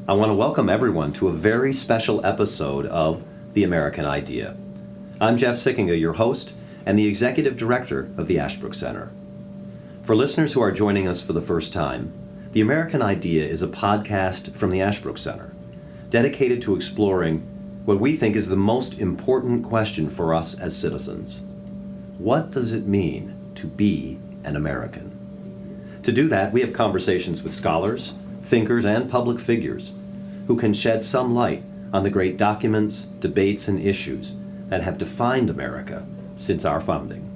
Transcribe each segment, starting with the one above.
I want to welcome everyone to a very special episode of The American Idea. I'm Jeff Sickinga, your host and the Executive Director of the Ashbrook Center. For listeners who are joining us for the first time, The American Idea is a podcast from the Ashbrook Center, dedicated to exploring what we think is the most important question for us as citizens. What does it mean to be an American? To do that, we have conversations with scholars, thinkers, and public figures who can shed some light on the great documents, debates, and issues that have defined America since our founding.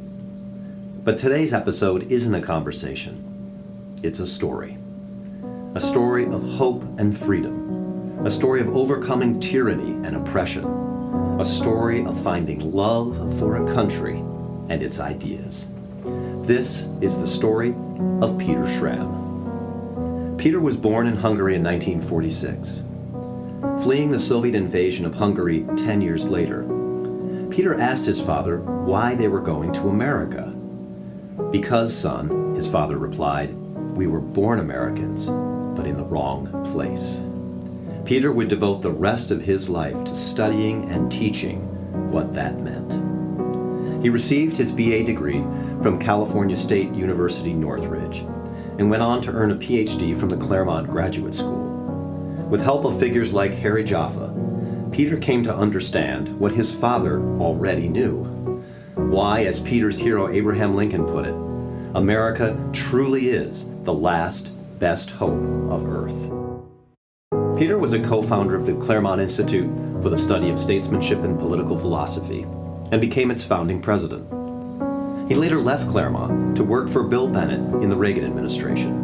But today's episode isn't a conversation. It's a story. A story of hope and freedom. A story of overcoming tyranny and oppression. A story of finding love for a country and its ideas. This is the story of Peter Schramm. Peter was born in Hungary in 1946. Fleeing the Soviet invasion of Hungary 10 years later, Peter asked his father why they were going to America. "Because, son," his father replied, "we were born Americans, but in the wrong place." Peter would devote the rest of his life to studying and teaching what that meant. He received his BA degree from California State University, Northridge, and went on to earn a PhD from the Claremont Graduate School. With help of figures like Harry Jaffa, Peter came to understand what his father already knew. Why, as Peter's hero Abraham Lincoln put it, America truly is the last best hope of Earth. Peter was a co-founder of the Claremont Institute for the Study of Statesmanship and Political Philosophy, and became its founding president. He later left Claremont to work for Bill Bennett in the Reagan administration.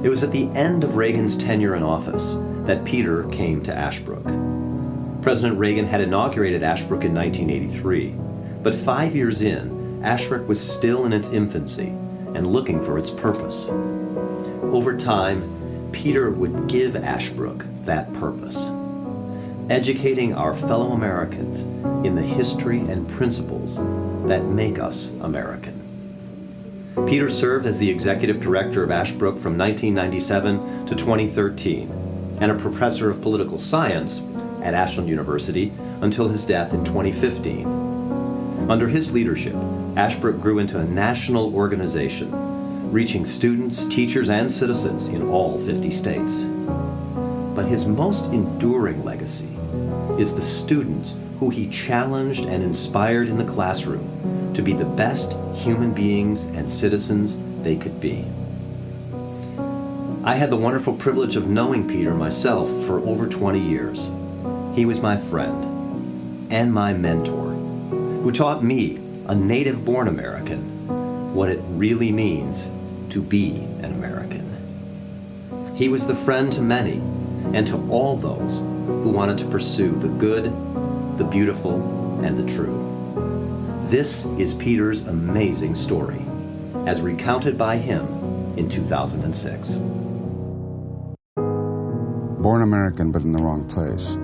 It was at the end of Reagan's tenure in office that Peter came to Ashbrook. President Reagan had inaugurated Ashbrook in 1983, but 5 years in, Ashbrook was still in its infancy and looking for its purpose. Over time, Peter would give Ashbrook that purpose, educating our fellow Americans in the history and principles that make us American. Peter served as the executive director of Ashbrook from 1997 to 2013, and a professor of political science at Ashland University until his death in 2015. Under his leadership, Ashbrook grew into a national organization, reaching students, teachers, and citizens in all 50 states. But his most enduring legacy is the students who he challenged and inspired in the classroom to be the best human beings and citizens they could be. I had the wonderful privilege of knowing Peter myself for over 20 years. He was my friend and my mentor, who taught me, a native-born American, what it really means to be an American. He was the friend to many and to all those who wanted to pursue the good, the beautiful, and the true. This is Peter's amazing story, as recounted by him in 2006. Born American, but in the wrong place.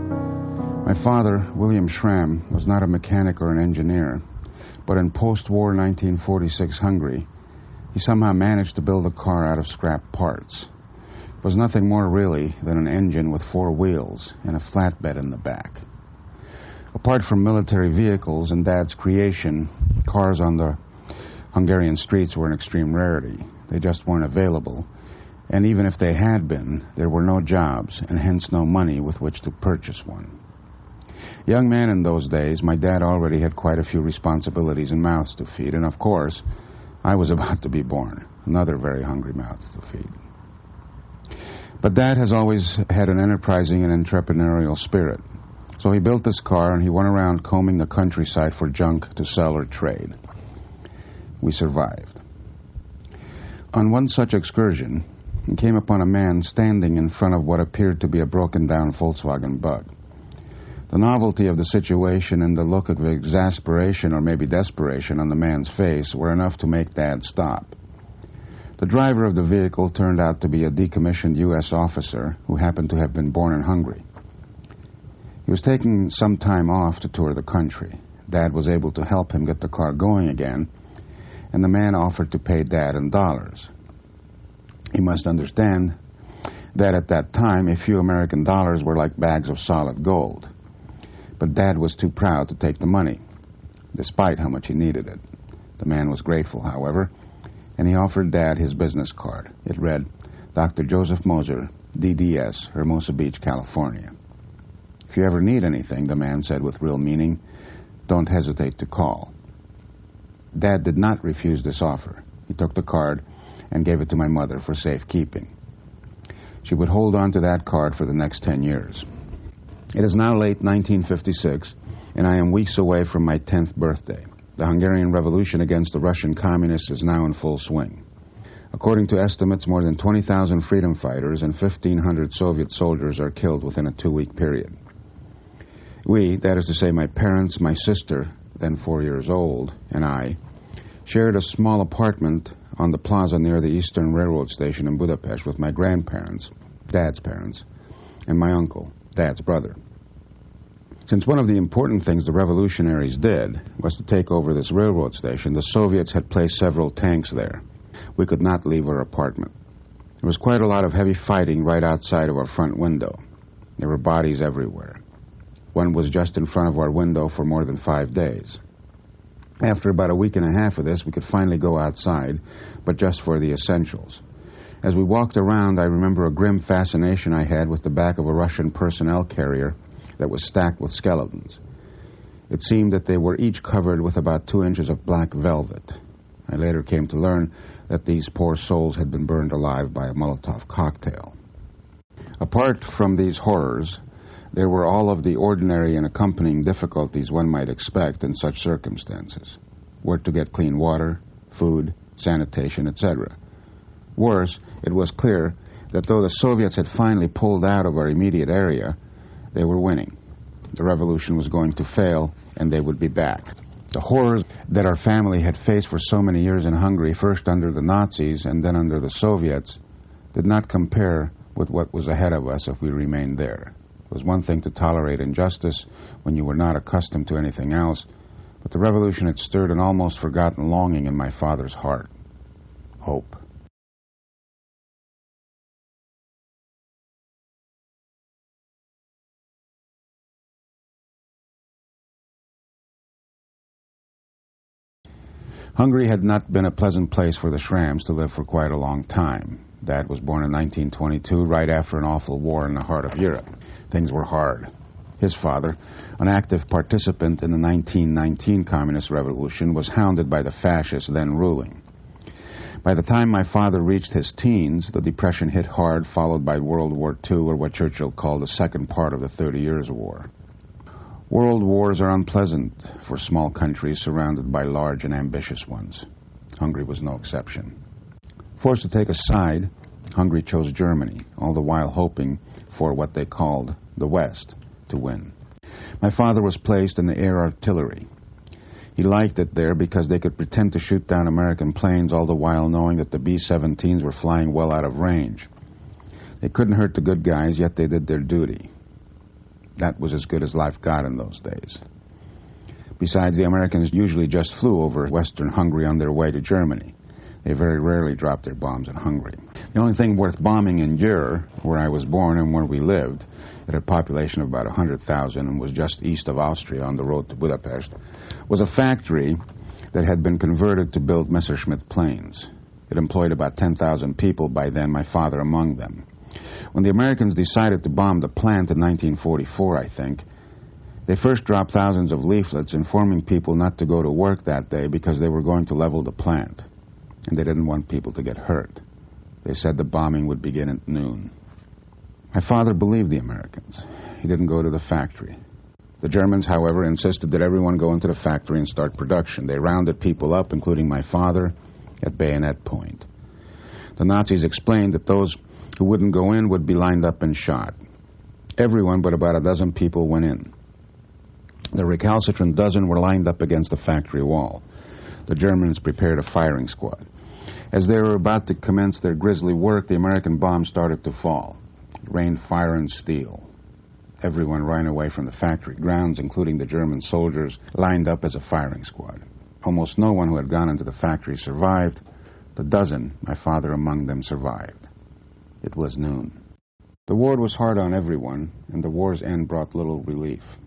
My father, William Schramm, was not a mechanic or an engineer, but in post-war 1946 Hungary, he somehow managed to build a car out of scrap parts. It was nothing more really than an engine with 4 wheels and a flatbed in the back. Apart from military vehicles and Dad's creation, cars on the Hungarian streets were an extreme rarity. They just weren't available, and even if they had been, there were no jobs and hence no money with which to purchase one. Young man in those days, my dad already had quite a few responsibilities and mouths to feed, and of course, I was about to be born, another very hungry mouth to feed. But Dad has always had an enterprising and entrepreneurial spirit. So he built this car and he went around combing the countryside for junk to sell or trade. We survived. On one such excursion, he came upon a man standing in front of what appeared to be a broken-down Volkswagen Bug. The novelty of the situation and the look of exasperation or maybe desperation on the man's face were enough to make Dad stop. The driver of the vehicle turned out to be a decommissioned U.S. officer who happened to have been born in Hungary. He was taking some time off to tour the country. Dad was able to help him get the car going again, and the man offered to pay Dad in dollars. He must understand that at that time a few American dollars were like bags of solid gold. But Dad was too proud to take the money, despite how much he needed it. The man was grateful, however, and he offered Dad his business card. It read, Dr. Joseph Moser, DDS, Hermosa Beach, California. If you ever need anything, the man said with real meaning, don't hesitate to call. Dad did not refuse this offer. He took the card and gave it to my mother for safekeeping. She would hold on to that card for the next 10 years. It is now late 1956, and I am weeks away from my 10th birthday. The Hungarian Revolution against the Russian communists is now in full swing. According to estimates, more than 20,000 freedom fighters and 1,500 Soviet soldiers are killed within a 2-week period. We, that is to say my parents, my sister, then 4 years old, and I, shared a small apartment on the plaza near the Eastern Railroad station in Budapest with my grandparents, Dad's parents, and my uncle, Dad's brother. Since one of the important things the revolutionaries did was to take over this railroad station, the Soviets had placed several tanks there. We could not leave our apartment. There was quite a lot of heavy fighting right outside of our front window. There were bodies everywhere. One was just in front of our window for more than 5 days. After about a week and a half of this, we could finally go outside, but just for the essentials. As we walked around, I remember a grim fascination I had with the back of a Russian personnel carrier that was stacked with skeletons. It seemed that they were each covered with about 2 inches of black velvet. I later came to learn that these poor souls had been burned alive by a Molotov cocktail. Apart from these horrors, there were all of the ordinary and accompanying difficulties one might expect in such circumstances. Where to get clean water, food, sanitation, etc. Worse, it was clear that though the Soviets had finally pulled out of our immediate area, they were winning. The revolution was going to fail, and they would be back. The horrors that our family had faced for so many years in Hungary, first under the Nazis and then under the Soviets, did not compare with what was ahead of us if we remained there. It was one thing to tolerate injustice when you were not accustomed to anything else, but the revolution had stirred an almost forgotten longing in my father's heart. Hope. Hungary had not been a pleasant place for the Schramms to live for quite a long time. Dad was born in 1922, right after an awful war in the heart of Europe. Things were hard. His father, an active participant in the 1919 Communist Revolution, was hounded by the fascists then ruling. By the time my father reached his teens, the Depression hit hard, followed by World War II, or what Churchill called the second part of the 30 Years' War. World wars are unpleasant for small countries surrounded by large and ambitious ones. Hungary was no exception. Forced to take a side, Hungary chose Germany, all the while hoping for what they called the West to win. My father was placed in the air artillery. He liked it there because they could pretend to shoot down American planes, all the while knowing that the B-17s were flying well out of range. They couldn't hurt the good guys, yet they did their duty. That was as good as life got in those days. Besides, the Americans usually just flew over Western Hungary on their way to Germany. They very rarely dropped their bombs in Hungary. The only thing worth bombing in Győr, where I was born and where we lived, it had a population of about 100,000 and was just east of Austria on the road to Budapest, was a factory that had been converted to build Messerschmitt planes. It employed about 10,000 people by then, my father among them. When the Americans decided to bomb the plant in 1944, I think, they first dropped thousands of leaflets informing people not to go to work that day because they were going to level the plant, and they didn't want people to get hurt. They said the bombing would begin at noon. My father believed the Americans. He didn't go to the factory. The Germans, however, insisted that everyone go into the factory and start production. They rounded people up, including my father, at bayonet point. The Nazis explained that those who wouldn't go in would be lined up and shot. Everyone but about a dozen people went in. The recalcitrant dozen were lined up against the factory wall. The Germans prepared a firing squad. As they were about to commence their grisly work, the American bombs started to fall. It rained fire and steel. Everyone ran away from the factory grounds, including the German soldiers, lined up as a firing squad. Almost no one who had gone into the factory survived. The dozen, my father among them, survived. It was noon. The war was hard on everyone, and the war's end brought little relief.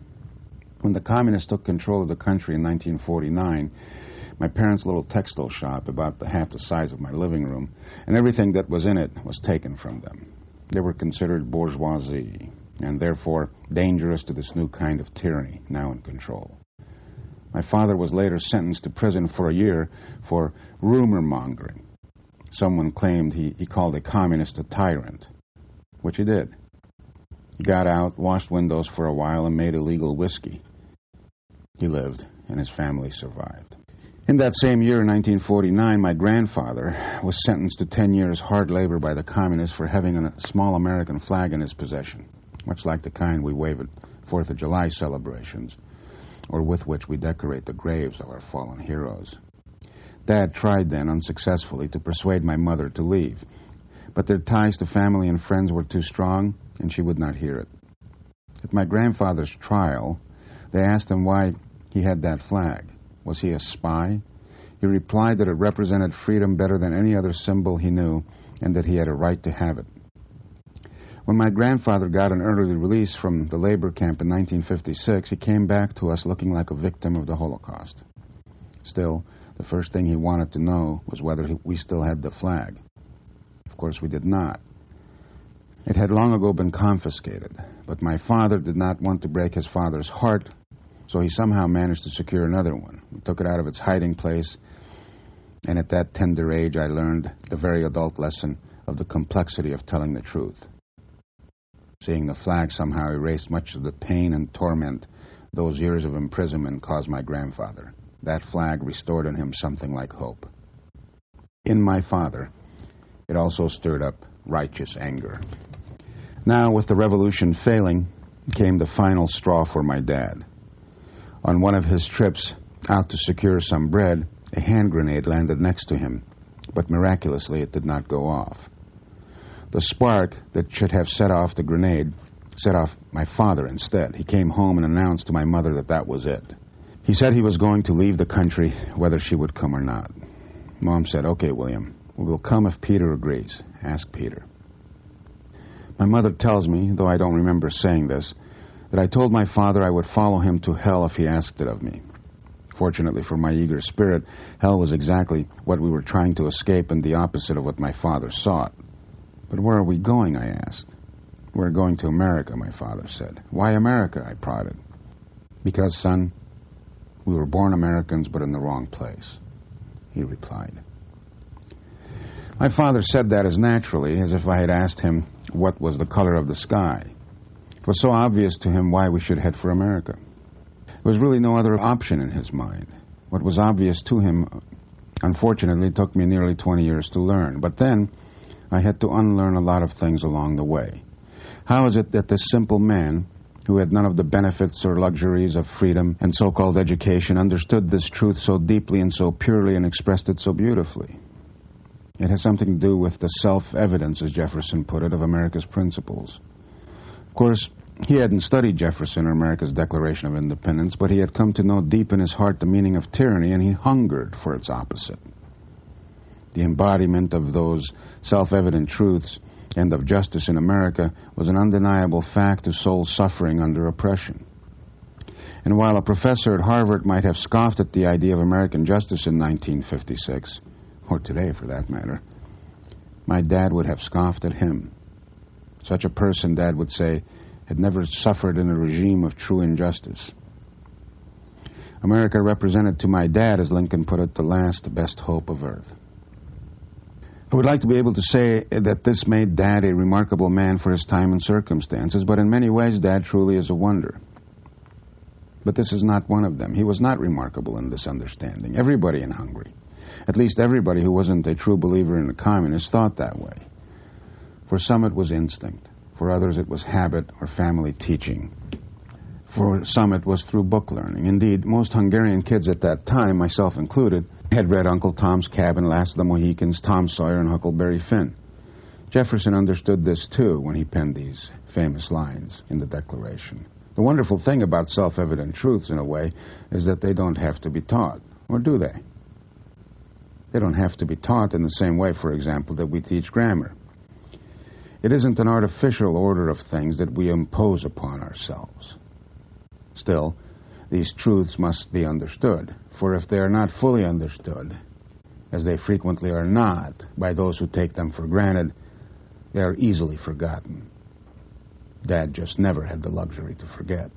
When the communists took control of the country in 1949, my parents' little textile shop, about half the size of my living room, and everything that was in it was taken from them. They were considered bourgeoisie, and therefore dangerous to this new kind of tyranny now in control. My father was later sentenced to prison for a year for rumor-mongering. Someone claimed he called a communist a tyrant, which he did. He got out, washed windows for a while, and made illegal whiskey. He lived, and his family survived. In that same year, 1949, my grandfather was sentenced to 10 years hard labor by the communists for having a small American flag in his possession, much like the kind we wave at 4th of July celebrations, or with which we decorate the graves of our fallen heroes. Dad tried then, unsuccessfully, to persuade my mother to leave, but their ties to family and friends were too strong, and she would not hear it. At my grandfather's trial, they asked him why he had that flag. Was he a spy? He replied that it represented freedom better than any other symbol he knew, and that he had a right to have it. When my grandfather got an early release from the labor camp in 1956, he came back to us looking like a victim of the Holocaust. Still, the first thing he wanted to know was whether we still had the flag. Of course, we did not. It had long ago been confiscated, but my father did not want to break his father's heart, so he somehow managed to secure another one. We took it out of its hiding place, and at that tender age I learned the very adult lesson of the complexity of telling the truth. Seeing the flag somehow erased much of the pain and torment those years of imprisonment caused my grandfather. That flag restored in him something like hope. In my father, it also stirred up righteous anger. Now, with the revolution failing, came the final straw for my dad. On one of his trips out to secure some bread, a hand grenade landed next to him, but miraculously it did not go off. The spark that should have set off the grenade set off my father instead. He came home and announced to my mother that that was it. He said he was going to leave the country whether she would come or not. Mom said, "Okay, William, we'll come if Peter agrees. Ask Peter." My mother tells me, though I don't remember saying this, that I told my father I would follow him to hell if he asked it of me. Fortunately for my eager spirit, hell was exactly what we were trying to escape and the opposite of what my father sought. "But where are we going?" I asked. "We're going to America," my father said. "Why America?" I prodded. "Because, son, we were born Americans but in the wrong place," he replied. My father said that as naturally as if I had asked him what was the color of the sky. It was so obvious to him why we should head for America. There was really no other option in his mind. What was obvious to him, unfortunately, took me nearly 20 years to learn. But then I had to unlearn a lot of things along the way. How is it that this simple man, who had none of the benefits or luxuries of freedom and so-called education, understood this truth so deeply and so purely and expressed it so beautifully? It has something to do with the self-evidence, as Jefferson put it, of America's principles. Of course, he hadn't studied Jefferson or America's Declaration of Independence, but he had come to know deep in his heart the meaning of tyranny, and he hungered for its opposite. The embodiment of those self-evident truths and of justice in America was an undeniable fact to souls suffering under oppression. And while a professor at Harvard might have scoffed at the idea of American justice in 1956, or today for that matter, my dad would have scoffed at him. Such a person, Dad would say, had never suffered in a regime of true injustice. America represented to my dad, as Lincoln put it, the last best hope of earth. I would like to be able to say that this made Dad a remarkable man for his time and circumstances, but in many ways Dad truly is a wonder. But this is not one of them. He was not remarkable in this understanding. Everybody in Hungary, at least everybody who wasn't a true believer in the communists, thought that way. For some it was instinct. For others it was habit or family teaching. For some it was through book learning. Indeed, most Hungarian kids at that time, myself included, had read Uncle Tom's Cabin, Last of the Mohicans, Tom Sawyer, and Huckleberry Finn. Jefferson understood this too when he penned these famous lines in the Declaration. The wonderful thing about self-evident truths, in a way, is that they don't have to be taught. Or do they? They don't have to be taught in the same way, for example, that we teach grammar. It isn't an artificial order of things that we impose upon ourselves. Still, these truths must be understood, for if they are not fully understood, as they frequently are not by those who take them for granted, they are easily forgotten. Dad just never had the luxury to forget.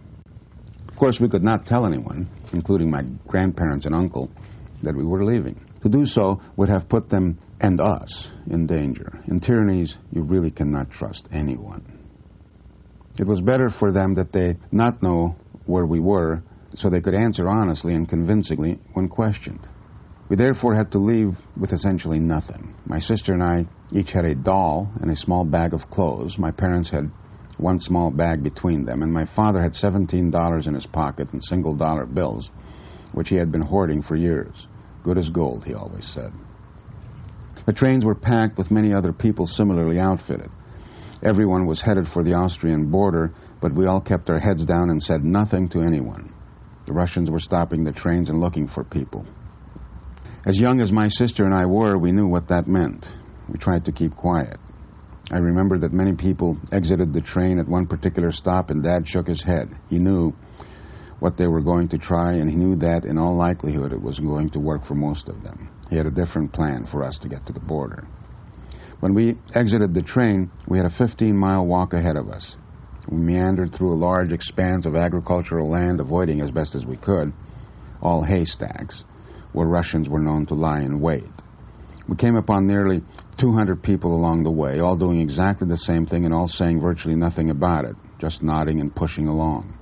Of course, we could not tell anyone, including my grandparents and uncle, that we were leaving. To do so would have put them and us in danger. In tyrannies, you really cannot trust anyone. It was better for them that they not know where we were, so they could answer honestly and convincingly when questioned. We therefore had to leave with essentially nothing. My sister and I each had a doll and a small bag of clothes. My parents had one small bag between them, and my father had $17 in his pocket in single-dollar bills, which he had been hoarding for years. Good as gold, he always said. The trains were packed with many other people similarly outfitted. Everyone was headed for the Austrian border, but we all kept our heads down and said nothing to anyone. The Russians were stopping the trains and looking for people. As young as my sister and I were, we knew what that meant. We tried to keep quiet. I remember that many people exited the train at one particular stop, and Dad shook his head. He knew what they were going to try, and he knew that in all likelihood it was going to work for most of them. He had a different plan for us to get to the border. When we exited the train, we had a 15-mile walk ahead of us. We meandered through a large expanse of agricultural land, avoiding as best as we could all haystacks, where Russians were known to lie in wait. We came upon nearly 200 people along the way, all doing exactly the same thing and all saying virtually nothing about it, just nodding and pushing along.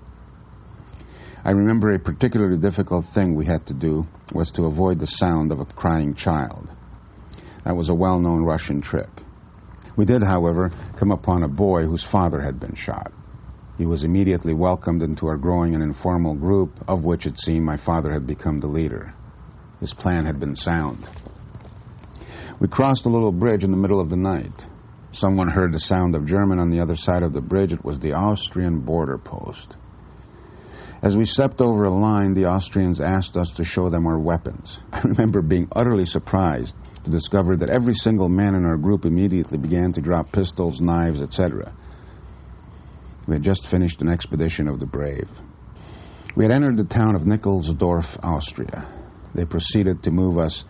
I remember a particularly difficult thing we had to do was to avoid the sound of a crying child. That was a well-known Russian trick. We did, however, come upon a boy whose father had been shot. He was immediately welcomed into our growing and informal group, of which it seemed my father had become the leader. His plan had been sound. We crossed a little bridge in the middle of the night. Someone heard the sound of German on the other side of the bridge. It was the Austrian border post. As we stepped over a line, the Austrians asked us to show them our weapons. I remember being utterly surprised to discover that every single man in our group immediately began to drop pistols, knives, etc. We had just finished an expedition of the brave. We had entered the town of Nickelsdorf, Austria. They proceeded to move us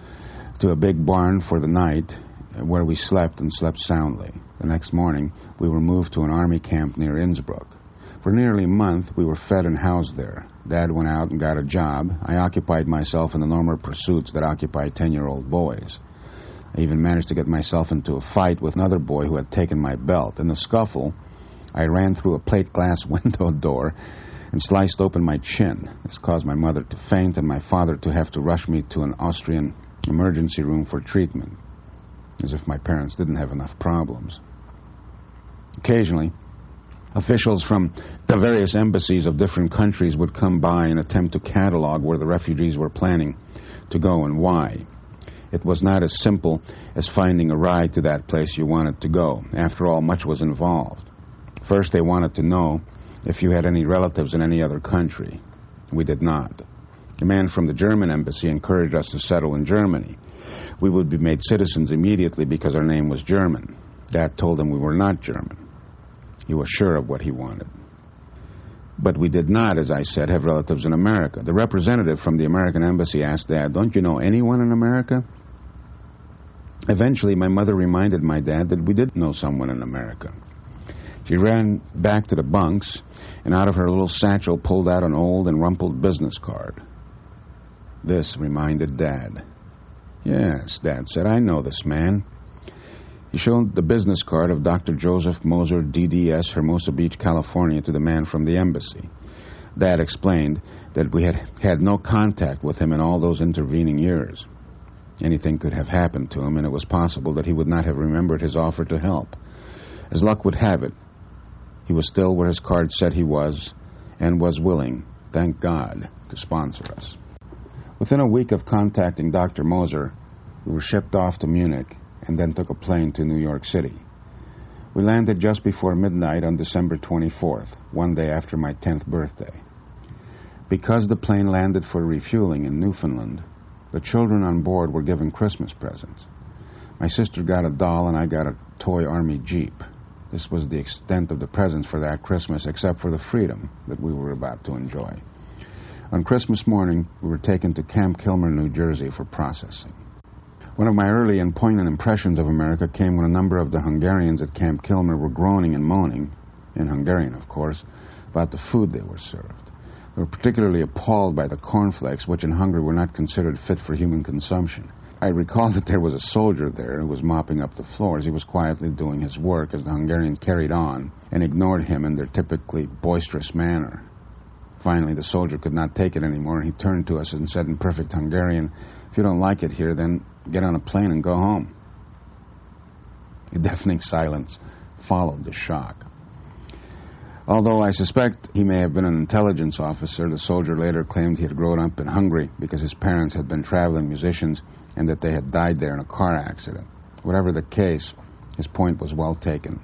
to a big barn for the night, where we slept and slept soundly. The next morning, we were moved to an army camp near Innsbruck. For nearly a month, we were fed and housed there. Dad went out and got a job. I occupied myself in the normal pursuits that occupy 10-year-old boys. I even managed to get myself into a fight with another boy who had taken my belt. In the scuffle, I ran through a plate glass window door and sliced open my chin. This caused my mother to faint and my father to have to rush me to an Austrian emergency room for treatment, as if my parents didn't have enough problems. Occasionally, officials from the various embassies of different countries would come by and attempt to catalog where the refugees were planning to go and why. It was not as simple as finding a ride to that place you wanted to go. After all, much was involved. First, they wanted to know if you had any relatives in any other country. We did not. A man from the German embassy encouraged us to settle in Germany. We would be made citizens immediately because our name was German. Dad told him we were not German. He was sure of what he wanted. But we did not, as I said, have relatives in America. The representative from the American embassy asked Dad, "Don't you know anyone in America?" Eventually, my mother reminded my dad that we did know someone in America. She ran back to the bunks and out of her little satchel pulled out an old and rumpled business card. This reminded Dad. "Yes," Dad said, "I know this man." He showed the business card of Dr. Joseph Moser, DDS, Hermosa Beach, California, to the man from the embassy. Dad explained that we had had no contact with him in all those intervening years. Anything could have happened to him, and it was possible that he would not have remembered his offer to help. As luck would have it, he was still where his card said he was, and was willing, thank God, to sponsor us. Within a week of contacting Dr. Moser, we were shipped off to Munich and then took a plane to New York City. We landed just before midnight on December 24th, one day after my 10th birthday. Because the plane landed for refueling in Newfoundland, the children on board were given Christmas presents. My sister got a doll and I got a toy army jeep. This was the extent of the presents for that Christmas, except for the freedom that we were about to enjoy. On Christmas morning, we were taken to Camp Kilmer, New Jersey for processing. One of my early and poignant impressions of America came when a number of the Hungarians at Camp Kilmer were groaning and moaning, in Hungarian of course, about the food they were served. They were particularly appalled by the cornflakes, which in Hungary were not considered fit for human consumption. I recall that there was a soldier there who was mopping up the floors. He was quietly doing his work as the Hungarians carried on and ignored him in their typically boisterous manner. Finally, the soldier could not take it anymore, and he turned to us and said in perfect Hungarian, "If you don't like it here, then get on a plane and go home." A deafening silence followed the shock. Although I suspect he may have been an intelligence officer, the soldier later claimed he had grown up in Hungary because his parents had been traveling musicians and that they had died there in a car accident. Whatever the case, his point was well taken.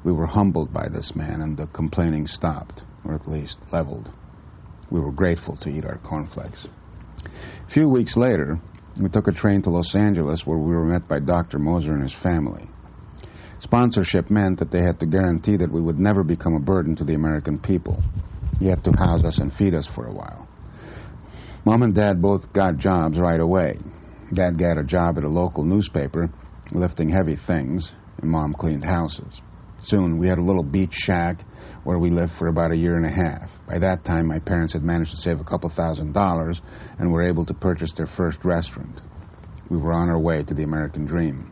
We were humbled by this man, and the complaining stopped, or at least leveled. We were grateful to eat our cornflakes. A few weeks later, we took a train to Los Angeles, where we were met by Dr. Moser and his family. Sponsorship meant that they had to guarantee that we would never become a burden to the American people. He had to house us and feed us for a while. Mom and Dad both got jobs right away. Dad got a job at a local newspaper, lifting heavy things, and Mom cleaned houses. Soon, we had a little beach shack where we lived for about a year and a half. By that time, my parents had managed to save a couple $1,000 and were able to purchase their first restaurant. We were on our way to the American dream.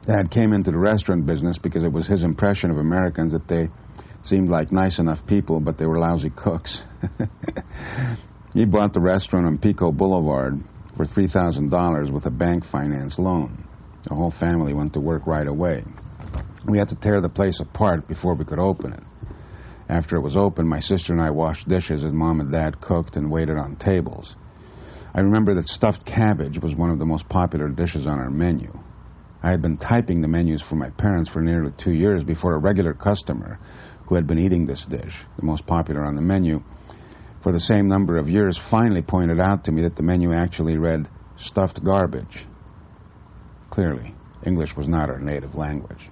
Dad came into the restaurant business because it was his impression of Americans that they seemed like nice enough people, but they were lousy cooks. He bought the restaurant on Pico Boulevard for $3,000 with a bank finance loan. The whole family went to work right away. We had to tear the place apart before we could open it. After it was open, my sister and I washed dishes as Mom and Dad cooked and waited on tables. I remember that stuffed cabbage was one of the most popular dishes on our menu. I had been typing the menus for my parents for nearly 2 years before a regular customer who had been eating this dish, the most popular on the menu, for the same number of years, finally pointed out to me that the menu actually read stuffed garbage. Clearly, English was not our native language.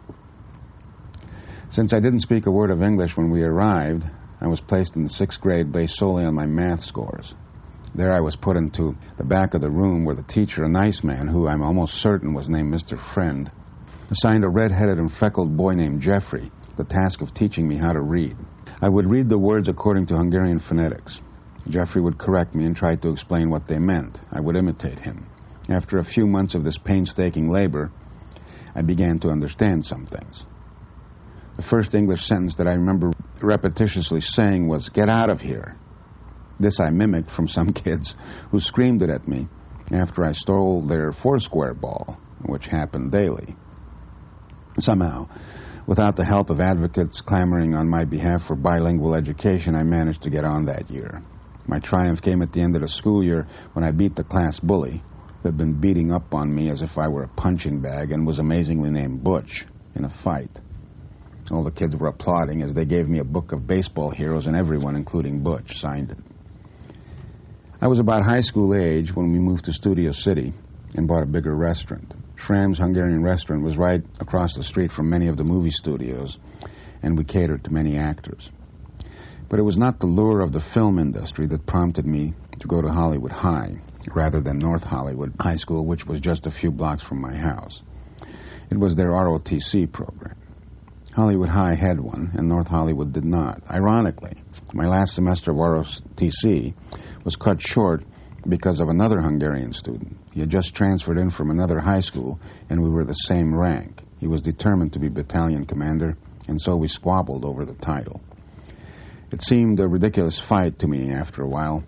Since I didn't speak a word of English when we arrived, I was placed in the 6th grade based solely on my math scores. There I was put into the back of the room where the teacher, a nice man who I'm almost certain was named Mr. Friend, assigned a red-headed and freckled boy named Jeffrey the task of teaching me how to read. I would read the words according to Hungarian phonetics. Jeffrey would correct me and try to explain what they meant. I would imitate him. After a few months of this painstaking labor, I began to understand some things. The first English sentence that I remember repetitiously saying was, "Get out of here." This I mimicked from some kids who screamed it at me after I stole their foursquare ball, which happened daily. Somehow, without the help of advocates clamoring on my behalf for bilingual education, I managed to get on that year. My triumph came at the end of the school year when I beat the class bully, who had been beating up on me as if I were a punching bag and was amazingly named Butch, in a fight. All the kids were applauding as they gave me a book of baseball heroes, and everyone, including Butch, signed it. I was about high school age when we moved to Studio City and bought a bigger restaurant. Schramm's Hungarian restaurant was right across the street from many of the movie studios, and we catered to many actors. But it was not the lure of the film industry that prompted me to go to Hollywood High, rather than North Hollywood High School, which was just a few blocks from my house. It was their ROTC program. Hollywood High had one, and North Hollywood did not. Ironically, my last semester of ROTC was cut short because of another Hungarian student. He had just transferred in from another high school, and we were the same rank. He was determined to be battalion commander, and so we squabbled over the title. It seemed a ridiculous fight to me after a while,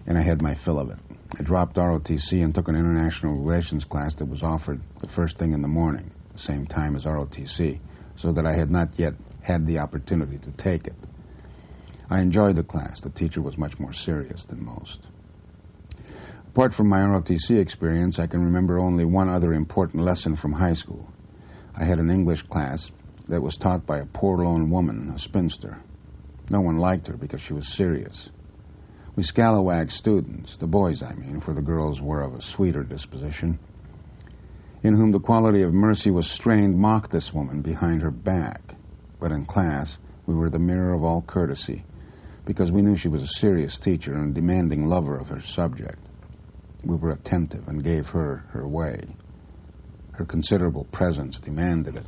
and I had my fill of it. I dropped ROTC and took an international relations class that was offered the first thing in the morning, the same time as ROTC, so that I had not yet had the opportunity to take it. I enjoyed the class. The teacher was much more serious than most. Apart from my ROTC experience, I can remember only one other important lesson from high school. I had an English class that was taught by a poor lone woman, a spinster. No one liked her because she was serious. We scalawagged students, the boys I mean, for the girls were of a sweeter disposition. in whom the quality of mercy was strained, mocked this woman behind her back. But in class, we were the mirror of all courtesy, because we knew she was a serious teacher and a demanding lover of her subject. We were attentive and gave her her way. Her considerable presence demanded it.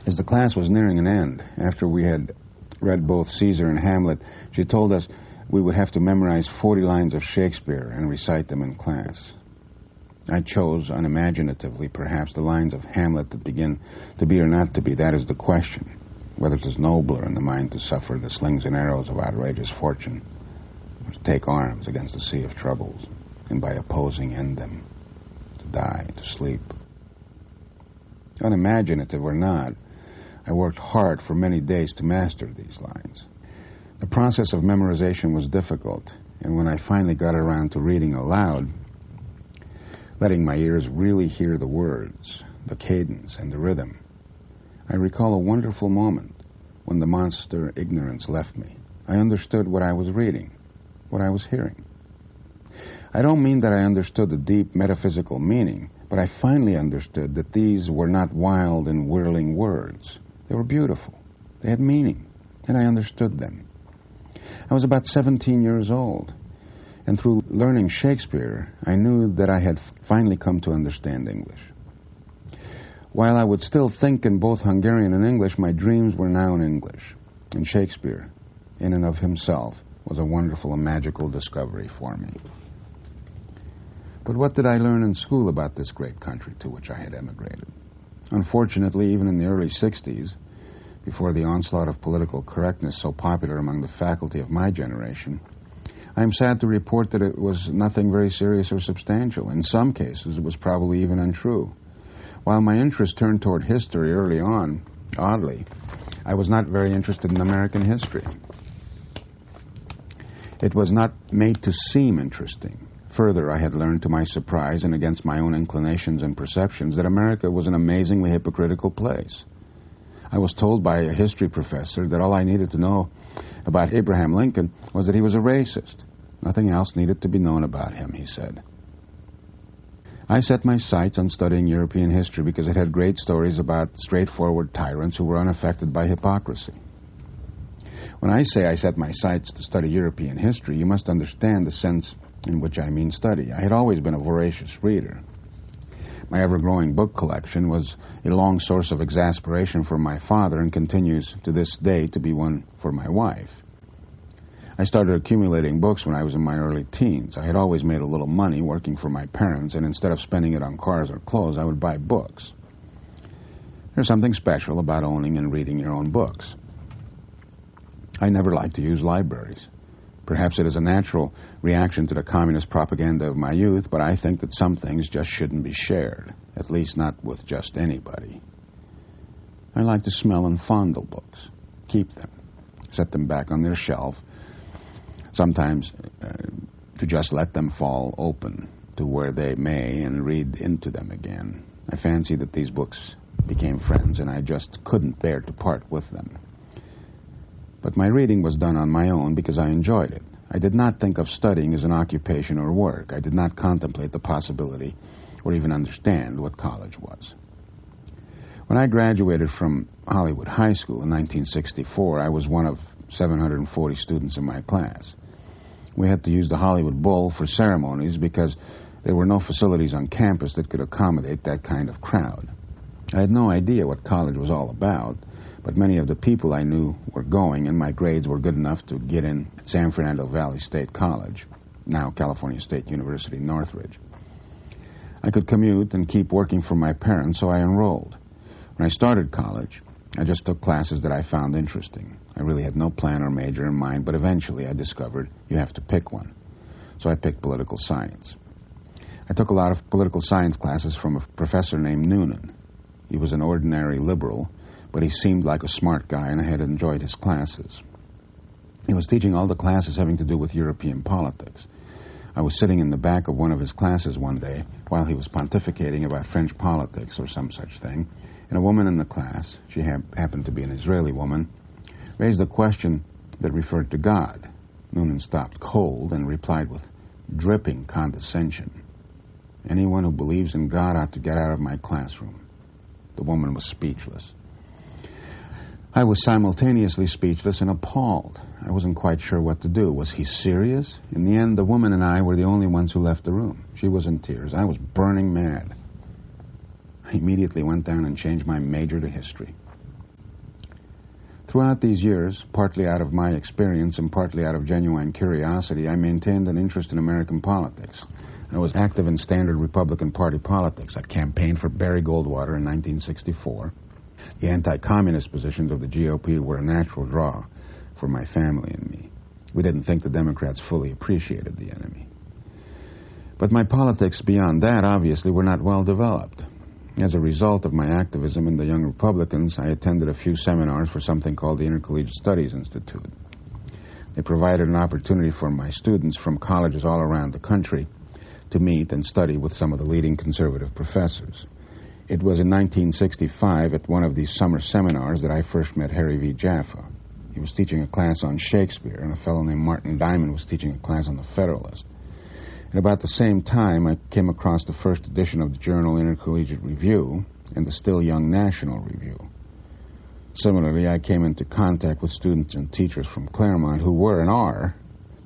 As the class was nearing an end, after we had read both Caesar and Hamlet, she told us we would have to memorize 40 lines of Shakespeare and recite them in class. I chose, unimaginatively perhaps, the lines of Hamlet that begin, "To be or not to be, that is the question, whether 'tis nobler in the mind to suffer the slings and arrows of outrageous fortune, or to take arms against the sea of troubles, and by opposing end them, to die, to sleep." Unimaginative or not, I worked hard for many days to master these lines. The process of memorization was difficult, and when I finally got around to reading aloud, letting my ears really hear the words, the cadence, and the rhythm, I recall a wonderful moment when the monster ignorance left me. I understood what I was reading, what I was hearing. I don't mean that I understood the deep metaphysical meaning, but I finally understood that these were not wild and whirling words. They were beautiful. They had meaning, and I understood them. I was about 17 years old, and through learning Shakespeare, I knew that I had finally come to understand English. While I would still think in both Hungarian and English, my dreams were now in English, and Shakespeare, in and of himself, was a wonderful and magical discovery for me. But what did I learn in school about this great country to which I had emigrated? Unfortunately, even in the early 60s, before the onslaught of political correctness so popular among the faculty of my generation, I am sad to report that it was nothing very serious or substantial. In some cases, it was probably even untrue. While my interest turned toward history early on, oddly, I was not very interested in American history. It was not made to seem interesting. Further, I had learned to my surprise and against my own inclinations and perceptions that America was an amazingly hypocritical place. I was told by a history professor that all I needed to know about Abraham Lincoln was that he was a racist. Nothing else needed to be known about him, he said. I set my sights on studying European history because it had great stories about straightforward tyrants who were unaffected by hypocrisy. When I say I set my sights to study European history, you must understand the sense in which I mean study. I had always been a voracious reader. My ever-growing book collection was a long source of exasperation for my father and continues to this day to be one for my wife. I started accumulating books when I was in my early teens. I had always made a little money working for my parents, and instead of spending it on cars or clothes, I would buy books. There's something special about owning and reading your own books. I never liked to use libraries. Perhaps it is a natural reaction to the communist propaganda of my youth, but I think that some things just shouldn't be shared, at least not with just anybody. I like to smell and fondle books, keep them, set them back on their shelf, sometimes to just let them fall open to where they may and read into them again. I fancy that these books became friends, and I just couldn't bear to part with them. But my reading was done on my own because I enjoyed it. I did not think of studying as an occupation or work. I did not contemplate the possibility or even understand what college was. When I graduated from Hollywood High School in 1964, I was one of 740 students in my class. We had to use the Hollywood Bowl for ceremonies because there were no facilities on campus that could accommodate that kind of crowd. I had no idea what college was all about, but many of the people I knew were going, and my grades were good enough to get in at San Fernando Valley State College, now California State University, Northridge. I could commute and keep working for my parents, so I enrolled. When I started college, I just took classes that I found interesting. I really had no plan or major in mind, but eventually I discovered you have to pick one. So I picked political science. I took a lot of political science classes from a professor named Noonan. He was an ordinary liberal, but he seemed like a smart guy, and I had enjoyed his classes. He was teaching all the classes having to do with European politics. I was sitting in the back of one of his classes one day while he was pontificating about French politics or some such thing, and a woman in the class, she happened to be an Israeli woman, raised a question that referred to God. Noonan stopped cold and replied with dripping condescension, Anyone who believes in God ought to get out of my classroom. The woman was speechless. I was simultaneously speechless and appalled. I wasn't quite sure what to do. Was he serious? In the end, the woman and I were the only ones who left the room. She was in tears. I was burning mad. I immediately went down and changed my major to history. Throughout these years, partly out of my experience and partly out of genuine curiosity, I maintained an interest in American politics. I was active in standard Republican Party politics. I campaigned for Barry Goldwater in 1964. The anti-communist positions of the GOP were a natural draw for my family and me. We didn't think the Democrats fully appreciated the enemy. But my politics beyond that, obviously, were not well developed. As a result of my activism in the Young Republicans, I attended a few seminars for something called the Intercollegiate Studies Institute. They provided an opportunity for my students from colleges all around the country to meet and study with some of the leading conservative professors. It was in 1965 at one of these summer seminars that I first met Harry V. Jaffa. He was teaching a class on Shakespeare, and a fellow named Martin Diamond was teaching a class on the Federalist. At about the same time, I came across the first edition of the journal Intercollegiate Review and the still young National Review. Similarly, I came into contact with students and teachers from Claremont who were and are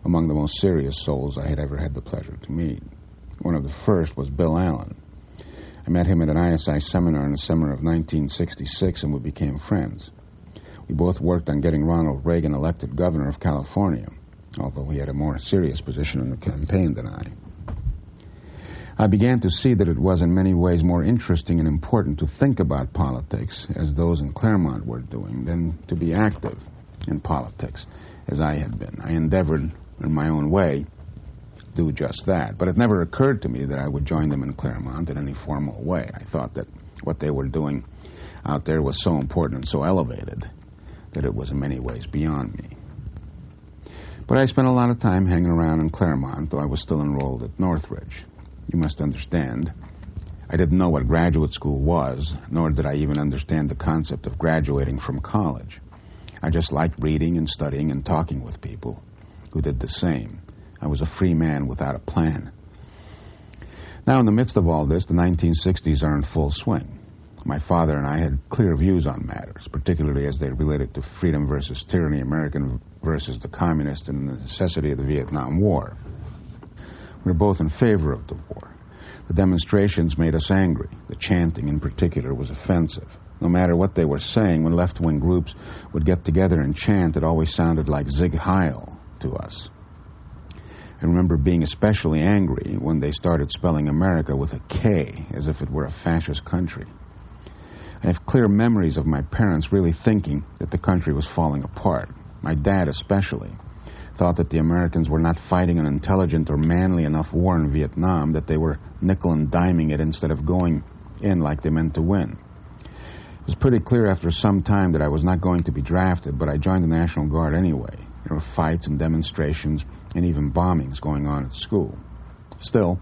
among the most serious souls I had ever had the pleasure to meet. One of the first was Bill Allen. I met him at an ISI seminar in the summer of 1966, and we became friends. We both worked on getting Ronald Reagan elected governor of California, although he had a more serious position in the campaign than I. I began to see that it was in many ways more interesting and important to think about politics, as those in Claremont were doing, than to be active in politics, as I had been. I endeavored, in my own way, to do just that, but it never occurred to me that I would join them in Claremont in any formal way. I thought that what they were doing out there was so important and so elevated that it was in many ways beyond me. But I spent a lot of time hanging around in Claremont, though I was still enrolled at Northridge. You must understand, I didn't know what graduate school was, nor did I even understand the concept of graduating from college. I just liked reading and studying and talking with people who did the same. I was a free man without a plan. Now, in the midst of all this, the 1960s are in full swing. My father and I had clear views on matters, particularly as they related to freedom versus tyranny, American versus the communist, and the necessity of the Vietnam War. We were both in favor of the war. The demonstrations made us angry. The chanting, in particular, was offensive. No matter what they were saying, when left-wing groups would get together and chant, it always sounded like Sieg Heil to us. I remember being especially angry when they started spelling America with a K, as if it were a fascist country. I have clear memories of my parents really thinking that the country was falling apart. My dad especially thought that the Americans were not fighting an intelligent or manly enough war in Vietnam, that they were nickel and diming it instead of going in like they meant to win. It was pretty clear after some time that I was not going to be drafted, but I joined the National Guard anyway. There were fights and demonstrations and even bombings going on at school. Still,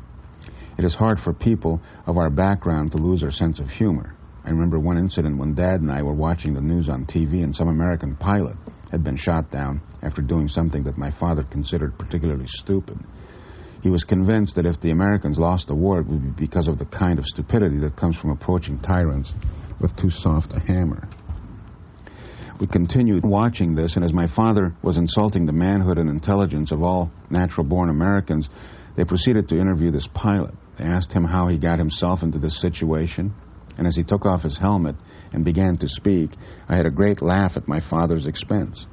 it is hard for people of our background to lose their sense of humor. I remember one incident when Dad and I were watching the news on TV and some American pilot had been shot down after doing something that my father considered particularly stupid. He was convinced that if the Americans lost the war, it would be because of the kind of stupidity that comes from approaching tyrants with too soft a hammer. We continued watching this, and as my father was insulting the manhood and intelligence of all natural-born Americans, they proceeded to interview this pilot. They asked him how he got himself into this situation, and as he took off his helmet and began to speak, I had a great laugh at my father's expense.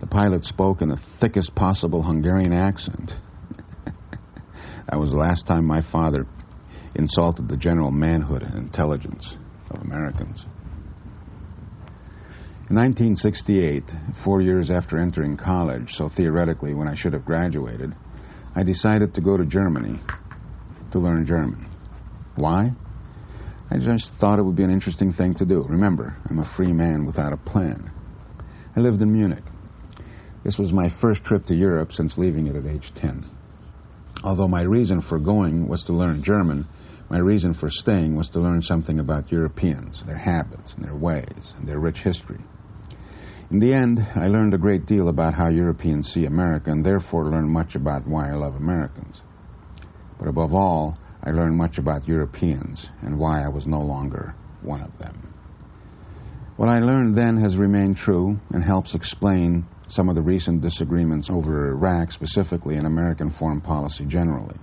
The pilot spoke in the thickest possible Hungarian accent. That was the last time my father insulted the general manhood and intelligence of Americans. In 1968, 4 years after entering college, so theoretically when I should have graduated, I decided to go to Germany to learn German. Why? I just thought it would be an interesting thing to do. Remember, I'm a free man without a plan. I lived in Munich. This was my first trip to Europe since leaving it at age 10. Although my reason for going was to learn German, my reason for staying was to learn something about Europeans, their habits and their ways, and their rich history. In the end, I learned a great deal about how Europeans see America, and therefore learned much about why I love Americans. But above all, I learned much about Europeans and why I was no longer one of them. What I learned then has remained true and helps explain some of the recent disagreements over Iraq specifically and American foreign policy generally.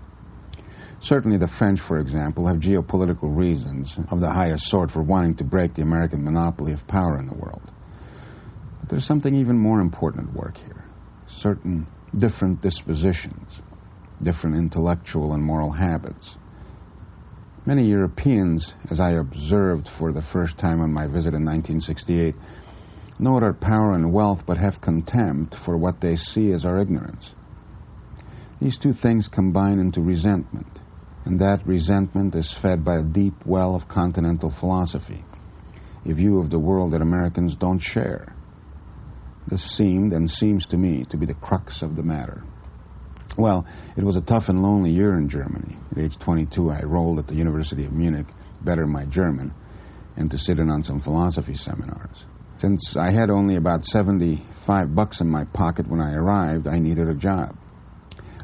Certainly the French, for example, have geopolitical reasons of the highest sort for wanting to break the American monopoly of power in the world. But there's something even more important at work here. Certain different dispositions, different intellectual and moral habits. Many Europeans, as I observed for the first time on my visit in 1968, know our power and wealth but have contempt for what they see as our ignorance. These two things combine into resentment, and that resentment is fed by a deep well of continental philosophy, a view of the world that Americans don't share. This seemed and seems to me to be the crux of the matter. Well, it was a tough and lonely year in Germany. At age 22, I enrolled at the University of Munich to better my German and to sit in on some philosophy seminars. Since I had only about $75 in my pocket when I arrived, I needed a job.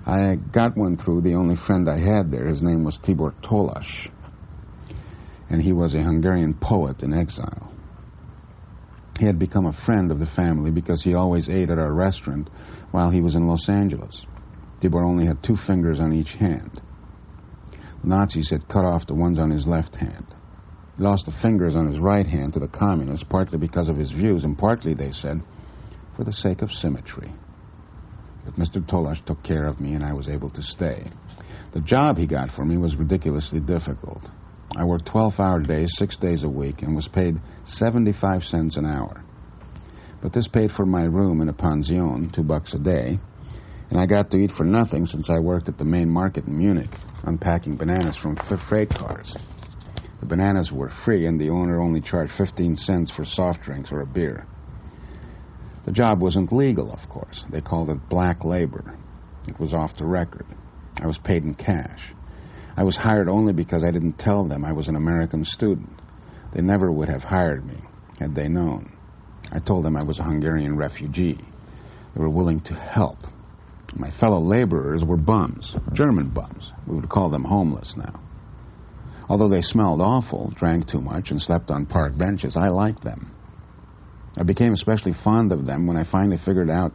I got one through the only friend I had there. His name was Tibor Tolas, and he was a Hungarian poet in exile. He had become a friend of the family because he always ate at our restaurant while he was in Los Angeles. Tibor only had 2 fingers on each hand. The Nazis had cut off the ones on his left hand. He lost the fingers on his right hand to the communists, partly because of his views, and partly, they said, for the sake of symmetry. But Mr. Tolas took care of me, and I was able to stay. The job he got for me was ridiculously difficult. I worked 12-hour days, 6 days a week, and was paid 75 cents an hour. But this paid for my room in a pension, $2 a day, and I got to eat for nothing since I worked at the main market in Munich, unpacking bananas from freight cars. The bananas were free, and the owner only charged 15 cents for soft drinks or a beer. The job wasn't legal, of course. They called it black labor. It was off the record. I was paid in cash. I was hired only because I didn't tell them I was an American student. They never would have hired me had they known. I told them I was a Hungarian refugee. They were willing to help. My fellow laborers were bums, German bums. We would call them homeless now. Although they smelled awful, drank too much, and slept on park benches, I liked them. I became especially fond of them when I finally figured out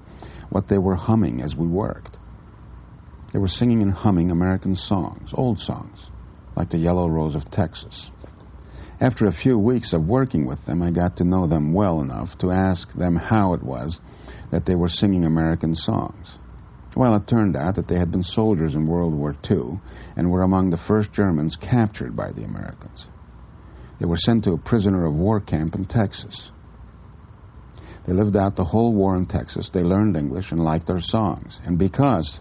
what they were humming as we worked. They were singing and humming American songs, old songs, like the Yellow Rose of Texas. After a few weeks of working with them, I got to know them well enough to ask them how it was that they were singing American songs. Well, it turned out that they had been soldiers in World War II and were among the first Germans captured by the Americans. They were sent to a prisoner of war camp in Texas. They lived out the whole war in Texas. They learned English and liked our songs. And because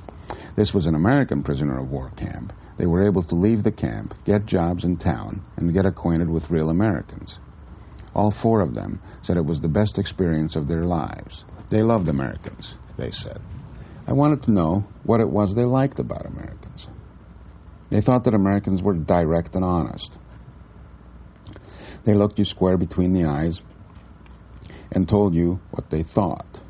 this was an American prisoner of war camp, they were able to leave the camp, get jobs in town, and get acquainted with real Americans. All 4 of them said it was the best experience of their lives. They loved Americans, they said. I wanted to know what it was they liked about Americans. They thought that Americans were direct and honest. They looked you square between the eyes and told you what they thought.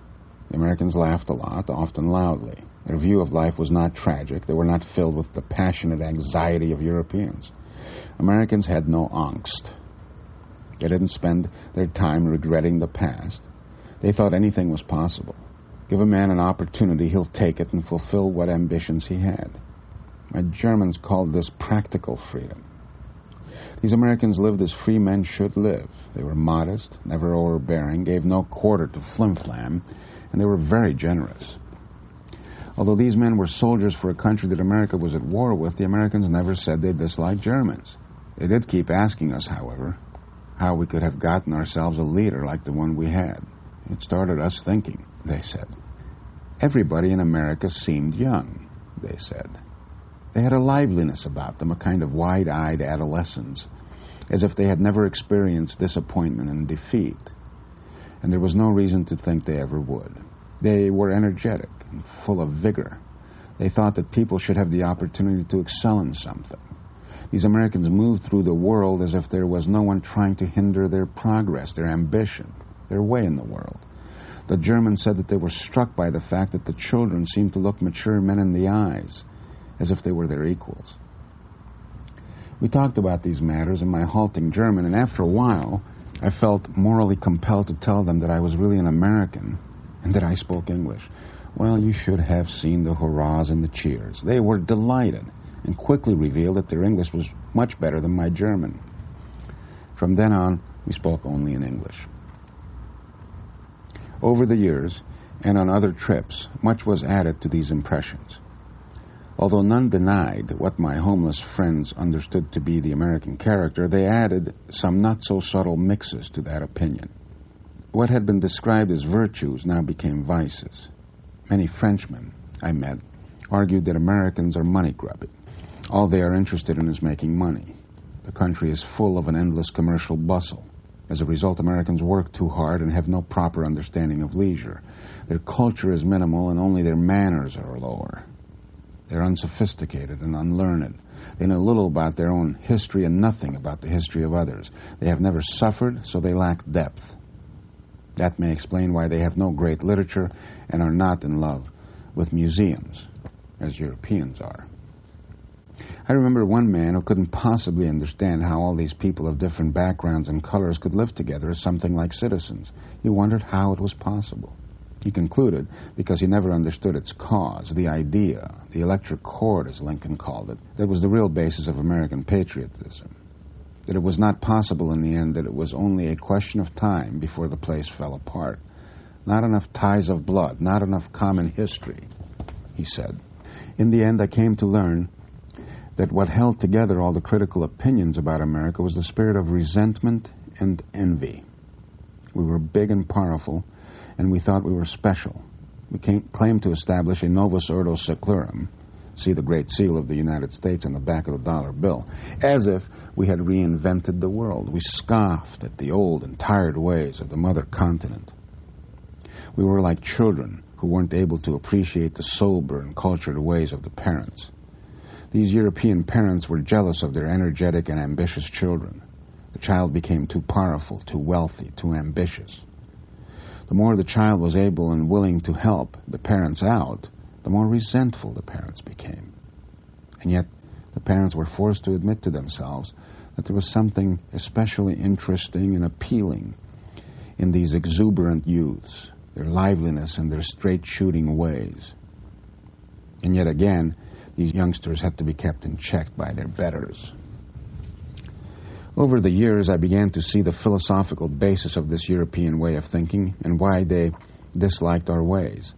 The Americans laughed a lot, often loudly. Their view of life was not tragic. They were not filled with the passionate anxiety of Europeans. Americans had no angst. They didn't spend their time regretting the past. They thought anything was possible. Give a man an opportunity, he'll take it and fulfill what ambitions he had. My Germans called this practical freedom. These Americans lived as free men should live. They were modest, never overbearing, gave no quarter to flim-flam, and they were very generous. Although these men were soldiers for a country that America was at war with, the Americans never said they disliked Germans. They did keep asking us, however, how we could have gotten ourselves a leader like the one we had. It started us thinking, they said. Everybody in America seemed young, they said. They had a liveliness about them, a kind of wide-eyed adolescence, as if they had never experienced disappointment and defeat, and there was no reason to think they ever would. They were energetic and full of vigor. They thought that people should have the opportunity to excel in something. These Americans moved through the world as if there was no one trying to hinder their progress, their ambition, their way in the world. The Germans said that they were struck by the fact that the children seemed to look mature men in the eyes, as if they were their equals. We talked about these matters in my halting German, and after a while, I felt morally compelled to tell them that I was really an American and that I spoke English. Well, you should have seen the hurrahs and the cheers. They were delighted and quickly revealed that their English was much better than my German. From then on, we spoke only in English. Over the years, and on other trips, much was added to these impressions. Although none denied what my homeless friends understood to be the American character, they added some not-so-subtle mixes to that opinion. What had been described as virtues now became vices. Many Frenchmen I met argued that Americans are money-grubby. All they are interested in is making money. The country is full of an endless commercial bustle. As a result, Americans work too hard and have no proper understanding of leisure. Their culture is minimal and only their manners are lower. They're unsophisticated and unlearned. They know little about their own history and nothing about the history of others. They have never suffered, so they lack depth. That may explain why they have no great literature and are not in love with museums, as Europeans are. I remember one man who couldn't possibly understand how all these people of different backgrounds and colors could live together as something like citizens. He wondered how it was possible. He concluded, because he never understood its cause, the idea, the electric cord, as Lincoln called it, that was the real basis of American patriotism. That it was not possible in the end, that it was only a question of time before the place fell apart. Not enough ties of blood, not enough common history, he said. In the end, I came to learn that what held together all the critical opinions about America was the spirit of resentment and envy. We were big and powerful, and we thought we were special. We claimed to establish a novus ordo seclorum, see the Great Seal of the United States on the back of the dollar bill, as if we had reinvented the world. We scoffed at the old and tired ways of the mother continent. We were like children who weren't able to appreciate the sober and cultured ways of the parents. These European parents were jealous of their energetic and ambitious children. The child became too powerful, too wealthy, too ambitious. The more the child was able and willing to help the parents out, the more resentful the parents became. And yet, the parents were forced to admit to themselves that there was something especially interesting and appealing in these exuberant youths, their liveliness and their straight-shooting ways. And yet again, these youngsters had to be kept in check by their betters. Over the years, I began to see the philosophical basis of this European way of thinking and why they disliked our ways.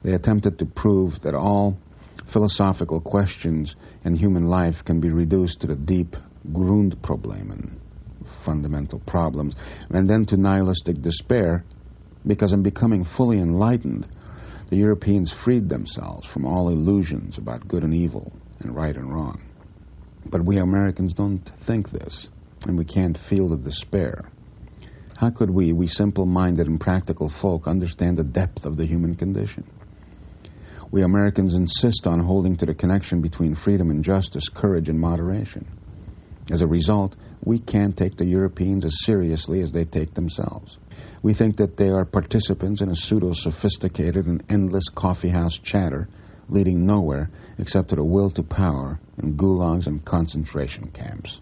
They attempted to prove that all philosophical questions in human life can be reduced to the deep Grundproblemen, fundamental problems, and then to nihilistic despair, because in becoming fully enlightened, the Europeans freed themselves from all illusions about good and evil and right and wrong. But we Americans don't think this, and we can't feel the despair. How could we simple-minded and practical folk, understand the depth of the human condition? We Americans insist on holding to the connection between freedom and justice, courage and moderation. As a result, we can't take the Europeans as seriously as they take themselves. We think that they are participants in a pseudo-sophisticated and endless coffeehouse chatter leading nowhere except to the will to power and gulags and concentration camps.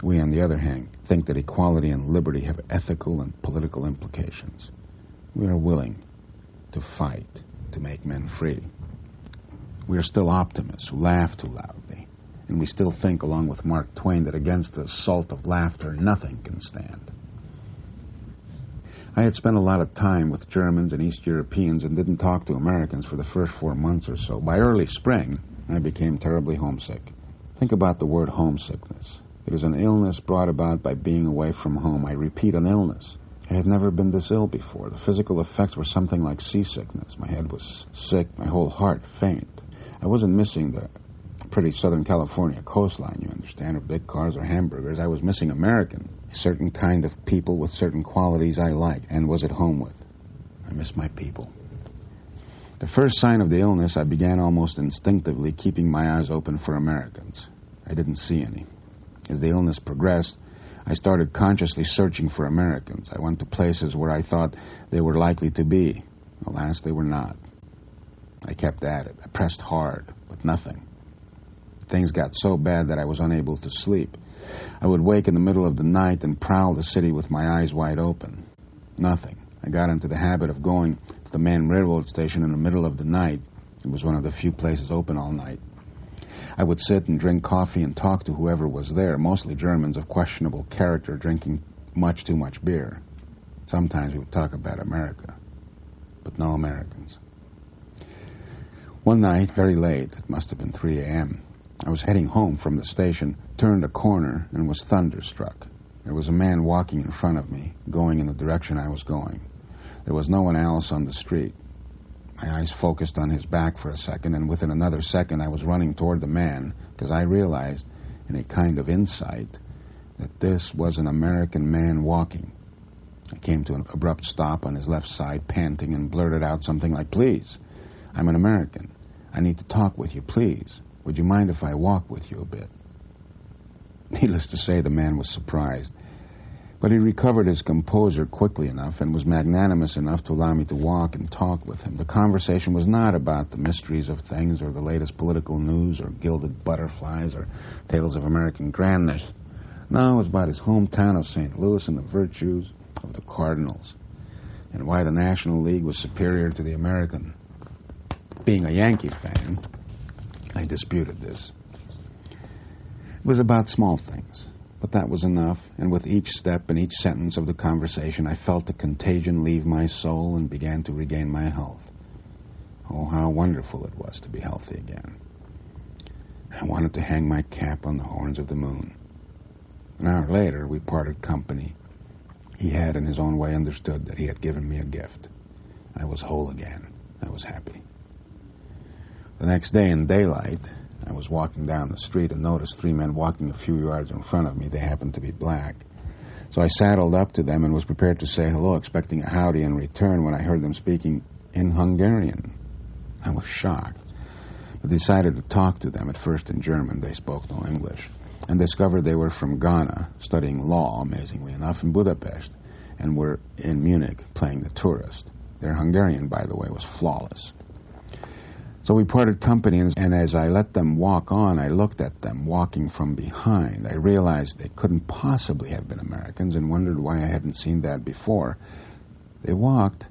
We, on the other hand, think that equality and liberty have ethical and political implications. We are willing to fight to make men free. We are still optimists who laugh too loudly, and we still think, along with Mark Twain, that against the assault of laughter nothing can stand. I had spent a lot of time with Germans and East Europeans and didn't talk to Americans for the first 4 months or so. By early spring, I became terribly homesick. Think about the word homesickness. It is an illness brought about by being away from home. I repeat, an illness. I had never been this ill before. The physical effects were something like seasickness. My head was sick, my whole heart faint. I wasn't missing the pretty Southern California coastline, you understand, or big cars or hamburgers. I was missing American, a certain kind of people with certain qualities I like and was at home with. I miss my people. The first sign of the illness, I began almost instinctively keeping my eyes open for Americans. I didn't see any. As the illness progressed, I started consciously searching for Americans. I went to places where I thought they were likely to be. Alas, they were not. I kept at it. I pressed hard, but nothing. Things got so bad that I was unable to sleep. I would wake in the middle of the night and prowl the city with my eyes wide open. Nothing. I got into the habit of going to the main railroad station in the middle of the night. It was one of the few places open all night. I would sit and drink coffee and talk to whoever was there, mostly Germans of questionable character drinking much too much beer. Sometimes we would talk about America, but no Americans. One night, very late, it must have been 3 a.m., I was heading home from the station, turned a corner, and was thunderstruck. There was a man walking in front of me, going in the direction I was going. There was no one else on the street. My eyes focused on his back for a second, and within another second I was running toward the man, because I realized, in a kind of insight, that this was an American man walking. I came to an abrupt stop on his left side, panting, and blurted out something like, "Please, I'm an American. I need to talk with you, please. Would you mind if I walk with you a bit?" Needless to say, the man was surprised. But he recovered his composure quickly enough and was magnanimous enough to allow me to walk and talk with him. The conversation was not about the mysteries of things or the latest political news or gilded butterflies or tales of American grandness. No, it was about his hometown of St. Louis and the virtues of the Cardinals and why the National League was superior to the American. Being a Yankee fan, I disputed this. It was about small things, but that was enough, and with each step and each sentence of the conversation, I felt the contagion leave my soul and began to regain my health. Oh, how wonderful it was to be healthy again. I wanted to hang my cap on the horns of the moon. An hour later, we parted company. He had, in his own way, understood that he had given me a gift. I was whole again. I was happy. The next day in daylight, I was walking down the street and noticed 3 men walking a few yards in front of me. They happened to be black. So I saddled up to them and was prepared to say hello, expecting a howdy in return when I heard them speaking in Hungarian. I was shocked, but decided to talk to them, at first in German. They spoke no English, and discovered they were from Ghana, studying law, amazingly enough, in Budapest, and were in Munich playing the tourist. Their Hungarian, by the way, was flawless. So we parted company, and as I let them walk on, I looked at them walking from behind. I realized they couldn't possibly have been Americans and wondered why I hadn't seen that before. They walked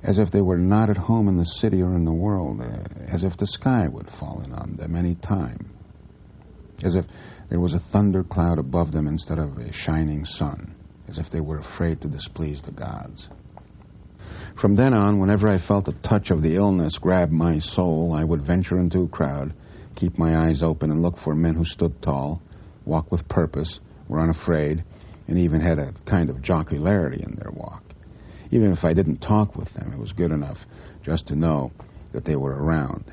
as if they were not at home in the city or in the world, as if the sky would fall in on them any time, as if there was a thundercloud above them instead of a shining sun, as if they were afraid to displease the gods. From then on, whenever I felt a touch of the illness grab my soul, I would venture into a crowd, keep my eyes open, and look for men who stood tall, walked with purpose, were unafraid, and even had a kind of jocularity in their walk. Even if I didn't talk with them, it was good enough just to know that they were around.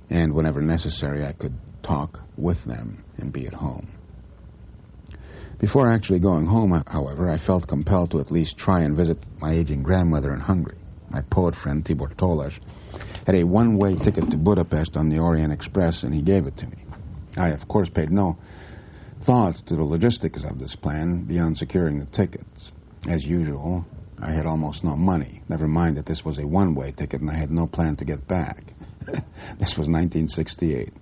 And whenever necessary, I could talk with them and be at home. Before actually going home, however, I felt compelled to at least try and visit my aging grandmother in Hungary. My poet friend, Tibor Tolas, had a one-way ticket to Budapest on the Orient Express, and he gave it to me. I, of course, paid no thought to the logistics of this plan beyond securing the tickets. As usual, I had almost no money. Never mind that this was a one-way ticket and I had no plan to get back. This was 1968.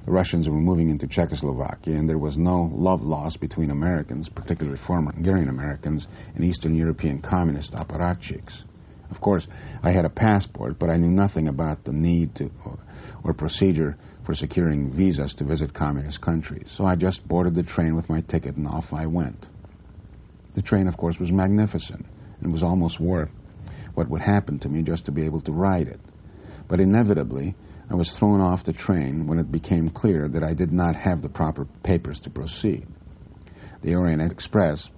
The Russians were moving into Czechoslovakia, and there was no love lost between Americans, particularly former Hungarian Americans, and Eastern European communist apparatchiks. Of course, I had a passport, but I knew nothing about the need to or procedure for securing visas to visit communist countries. So I just boarded the train with my ticket, and off I went. The train, of course, was magnificent, and was almost worth what would happen to me just to be able to ride it. But inevitably, I was thrown off the train when it became clear that I did not have the proper papers to proceed. The Orient Express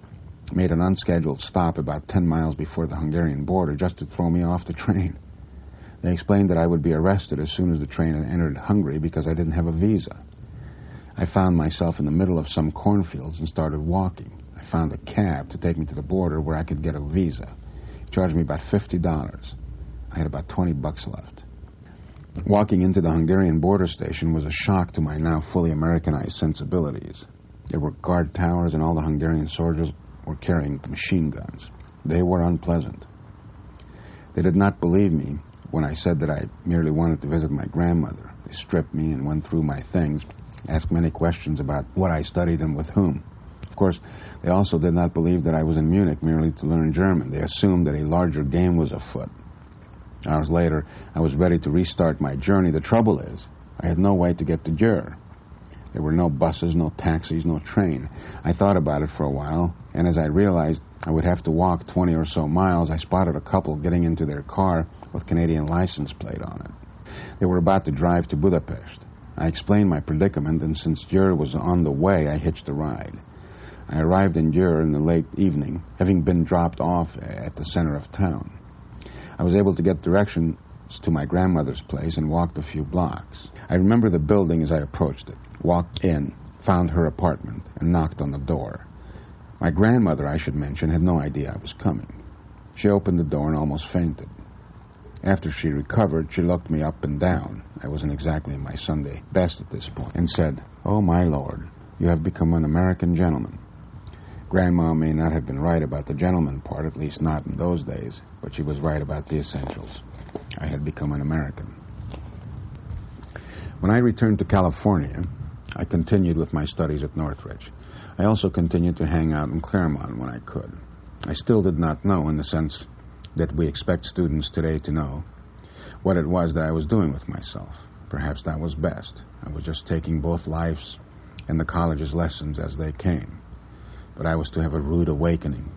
made an unscheduled stop about 10 miles before the Hungarian border just to throw me off the train. They explained that I would be arrested as soon as the train had entered Hungary because I didn't have a visa. I found myself in the middle of some cornfields and started walking. I found a cab to take me to the border where I could get a visa. He charged me about $50. I had about $20 left. Walking into the Hungarian border station was a shock to my now fully Americanized sensibilities. There were guard towers, and all the Hungarian soldiers were carrying machine guns. They were unpleasant. They did not believe me when I said that I merely wanted to visit my grandmother. They stripped me and went through my things, asked many questions about what I studied and with whom. Of course, they also did not believe that I was in Munich merely to learn German. They assumed that a larger game was afoot. Hours later, I was ready to restart my journey. The trouble is, I had no way to get to Jura. There were no buses, no taxis, no train. I thought about it for a while, and as I realized I would have to walk 20 or so miles, I spotted a couple getting into their car with Canadian license plate on it. They were about to drive to Budapest. I explained my predicament, and since Jura was on the way, I hitched a ride. I arrived in Jura in the late evening, having been dropped off at the center of town. I was able to get directions to my grandmother's place and walked a few blocks. I remember the building as I approached it, walked in, found her apartment, and knocked on the door. My grandmother, I should mention, had no idea I was coming. She opened the door and almost fainted. After she recovered, she looked me up and down. I wasn't exactly in my Sunday best at this point, and said, "Oh, my Lord, you have become an American gentleman." Grandma may not have been right about the gentleman part, at least not in those days, but she was right about the essentials. I had become an American. When I returned to California, I continued with my studies at Northridge. I also continued to hang out in Claremont when I could. I still did not know, in the sense that we expect students today to know, what it was that I was doing with myself. Perhaps that was best. I was just taking both life's and the college's lessons as they came. But I was to have a rude awakening.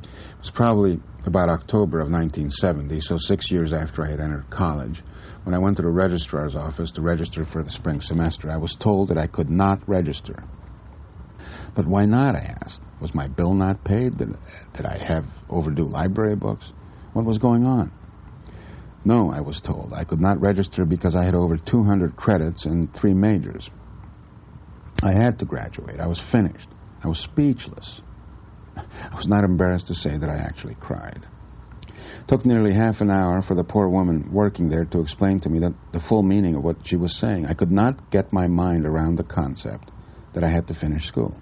It was probably about October of 1970, so 6 years after I had entered college. When I went to the registrar's office to register for the spring semester, I was told that I could not register. But why not, I asked. Was my bill not paid? Did I have overdue library books? What was going on? No, I was told. I could not register because I had over 200 credits and 3 majors. I had to graduate. I was finished. I was speechless. I was not embarrassed to say that I actually cried. It took nearly half an hour for the poor woman working there to explain to me the full meaning of what she was saying. I could not get my mind around the concept that I had to finish school.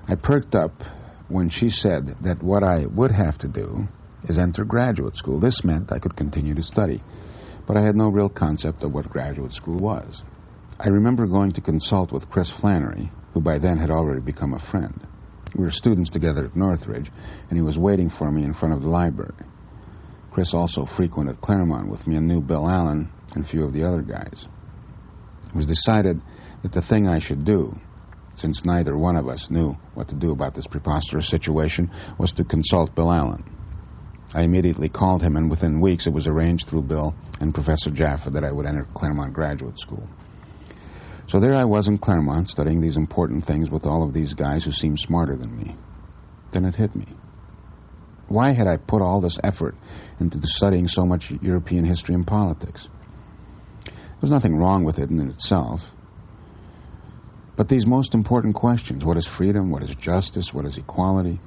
I perked up when she said that what I would have to do is enter graduate school. This meant I could continue to study, but I had no real concept of what graduate school was. I remember going to consult with Chris Flannery, who by then had already become a friend. We were students together at Northridge, and he was waiting for me in front of the library. Chris also frequented Claremont with me and knew Bill Allen and a few of the other guys. It was decided that the thing I should do, since neither one of us knew what to do about this preposterous situation, was to consult Bill Allen. I immediately called him, and within weeks it was arranged through Bill and Professor Jaffa that I would enter Claremont Graduate School. So there I was in Claremont, studying these important things with all of these guys who seemed smarter than me. Then it hit me. Why had I put all this effort into studying so much European history and politics? There was nothing wrong with it in itself. But these most important questions, what is freedom, what is justice, what is equality,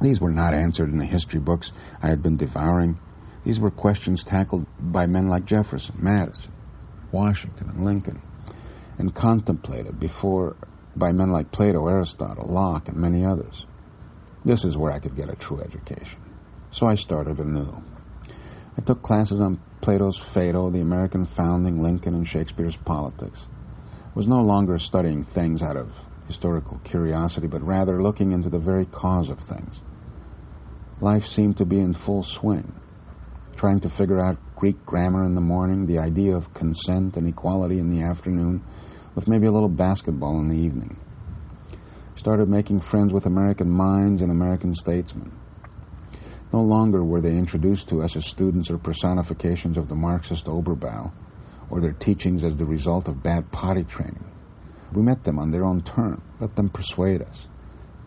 these were not answered in the history books I had been devouring. These were questions tackled by men like Jefferson, Madison, Washington, and Lincoln, and contemplated before by men like Plato, Aristotle, Locke, and many others. This is where I could get a true education. So I started anew. I took classes on Plato's Phaedo, the American founding, Lincoln, and Shakespeare's politics. I was no longer studying things out of historical curiosity, but rather looking into the very cause of things. Life seemed to be in full swing, trying to figure out Greek grammar in the morning, the idea of consent and equality in the afternoon, with maybe a little basketball in the evening. I started making friends with American minds and American statesmen. No longer were they introduced to us as students or personifications of the Marxist Oberbau, or their teachings as the result of bad potty training. We met them on their own terms, let them persuade us,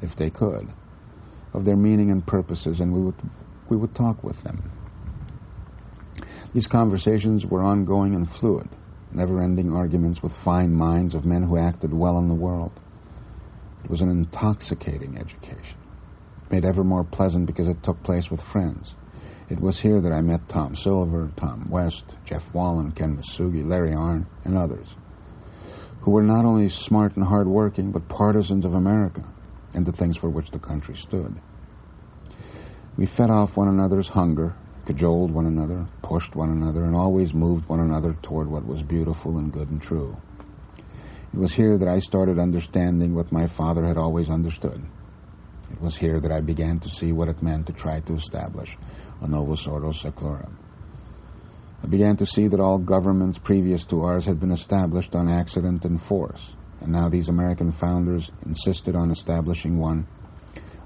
if they could, of their meaning and purposes, and we would talk with them. These conversations were ongoing and fluid, never-ending arguments with fine minds of men who acted well in the world. It was an intoxicating education, made ever more pleasant because it took place with friends. It was here that I met Tom Silver, Tom West, Jeff Wallen, Ken Masugi, Larry Arnn, and others, who were not only smart and hard-working, but partisans of America and the things for which the country stood. We fed off one another's hunger cajoled one another, pushed one another, and always moved one another toward what was beautiful and good and true. It was here that I started understanding what my father had always understood. It was here that I began to see what it meant to try to establish a novus ordo seclorum. I began to see that all governments previous to ours had been established on accident and force, and now these American founders insisted on establishing one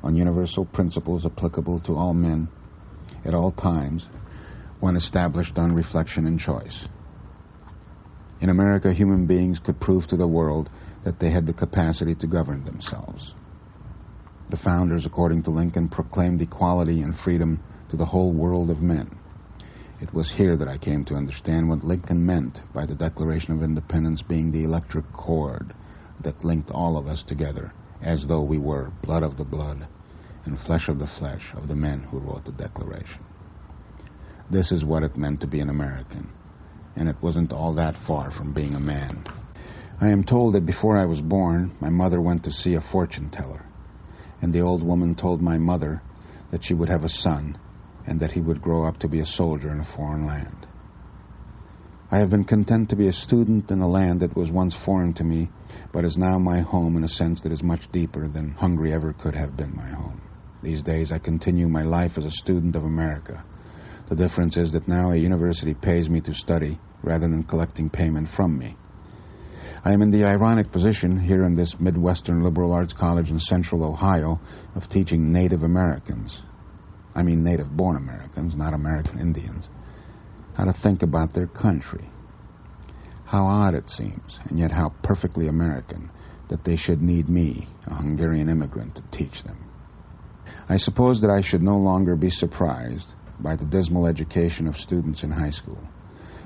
on universal principles applicable to all men at all times, one established on reflection and choice. In America, human beings could prove to the world that they had the capacity to govern themselves. The founders, according to Lincoln, proclaimed equality and freedom to the whole world of men. It was here that I came to understand what Lincoln meant by the Declaration of Independence being the electric cord that linked all of us together, as though we were blood of the blood and flesh of the flesh of the men who wrote the Declaration. This is what it meant to be an American, and it wasn't all that far from being a man. I am told that before I was born, my mother went to see a fortune teller, and the old woman told my mother that she would have a son and that he would grow up to be a soldier in a foreign land. I have been content to be a student in a land that was once foreign to me, but is now my home in a sense that is much deeper than Hungary ever could have been my home. These days I continue my life as a student of America. The difference is that now a university pays me to study rather than collecting payment from me. I am in the ironic position here in this Midwestern liberal arts college in central Ohio of teaching Native Americans. I mean native-born Americans, not American Indians, how to think about their country. How odd it seems, and yet how perfectly American, that they should need me, a Hungarian immigrant, to teach them. I suppose that I should no longer be surprised by the dismal education of students in high school,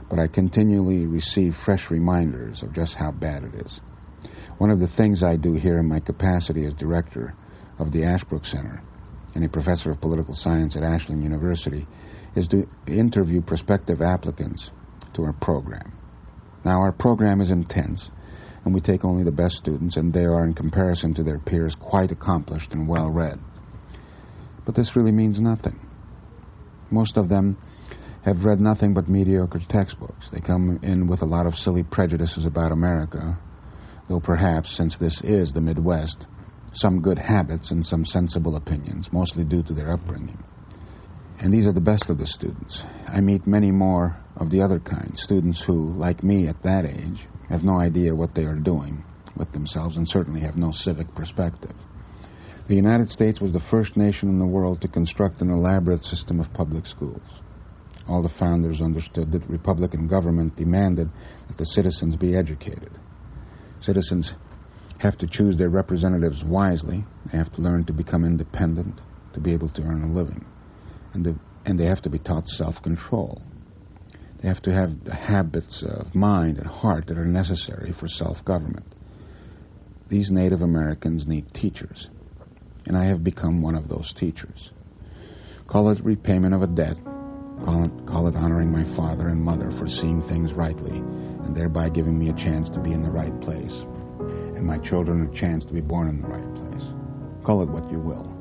but I continually receive fresh reminders of just how bad it is. One of the things I do here in my capacity as director of the Ashbrook Center and a professor of political science at Ashland University is to interview prospective applicants to our program. Now, our program is intense, and we take only the best students, and they are, in comparison to their peers, quite accomplished and well-read. But this really means nothing. Most of them have read nothing but mediocre textbooks. They come in with a lot of silly prejudices about America, though perhaps, since this is the Midwest, some good habits and some sensible opinions, mostly due to their upbringing. And these are the best of the students. I meet many more of the other kind, students who, like me at that age, have no idea what they are doing with themselves and certainly have no civic perspective. The United States was the first nation in the world to construct an elaborate system of public schools. All the founders understood that Republican government demanded that the citizens be educated. Citizens have to choose their representatives wisely. They have to learn to become independent, to be able to earn a living. And they have to be taught self-control. They have to have the habits of mind and heart that are necessary for self-government. These Native Americans need teachers, and I have become one of those teachers. Call it repayment of a debt. Call it honoring my father and mother for seeing things rightly and thereby giving me a chance to be in the right place, and my children a chance to be born in the right place. Call it what you will.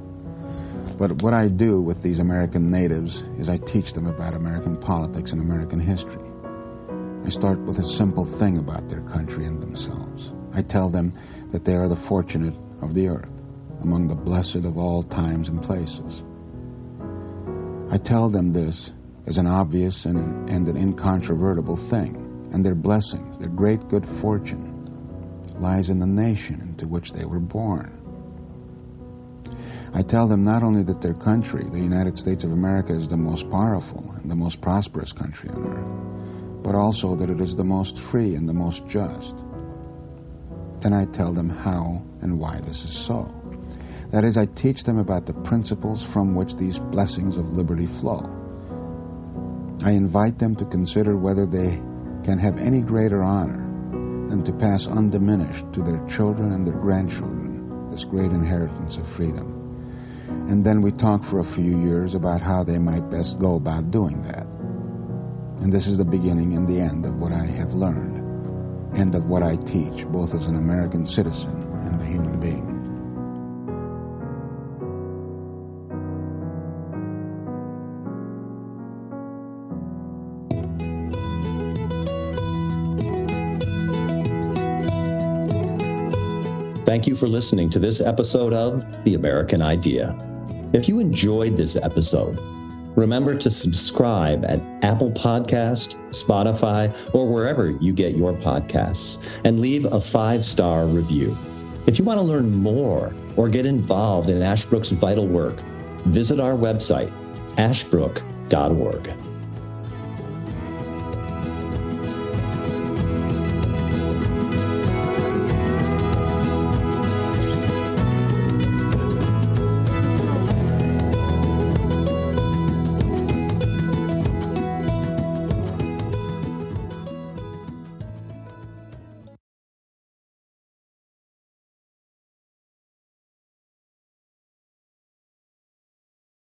But what I do with these American natives is I teach them about American politics and American history. I start with a simple thing about their country and themselves. I tell them that they are the fortunate of the earth, among the blessed of all times and places. I tell them this as an obvious and an incontrovertible thing, and their blessings, their great good fortune, lies in the nation into which they were born. I tell them not only that their country, the United States of America, is the most powerful and the most prosperous country on earth, but also that it is the most free and the most just. Then I tell them how and why this is so. That is, I teach them about the principles from which these blessings of liberty flow. I invite them to consider whether they can have any greater honor than to pass undiminished to their children and their grandchildren this great inheritance of freedom. And then we talk for a few years about how they might best go about doing that. And this is the beginning and the end of what I have learned, and of what I teach, both as an American citizen and a human being. Thank you for listening to this episode of The American Idea. If you enjoyed this episode, remember to subscribe at Apple Podcast, Spotify, or wherever you get your podcasts, and leave a 5-star review. If you want to learn more or get involved in Ashbrook's vital work, visit our website, ashbrook.org.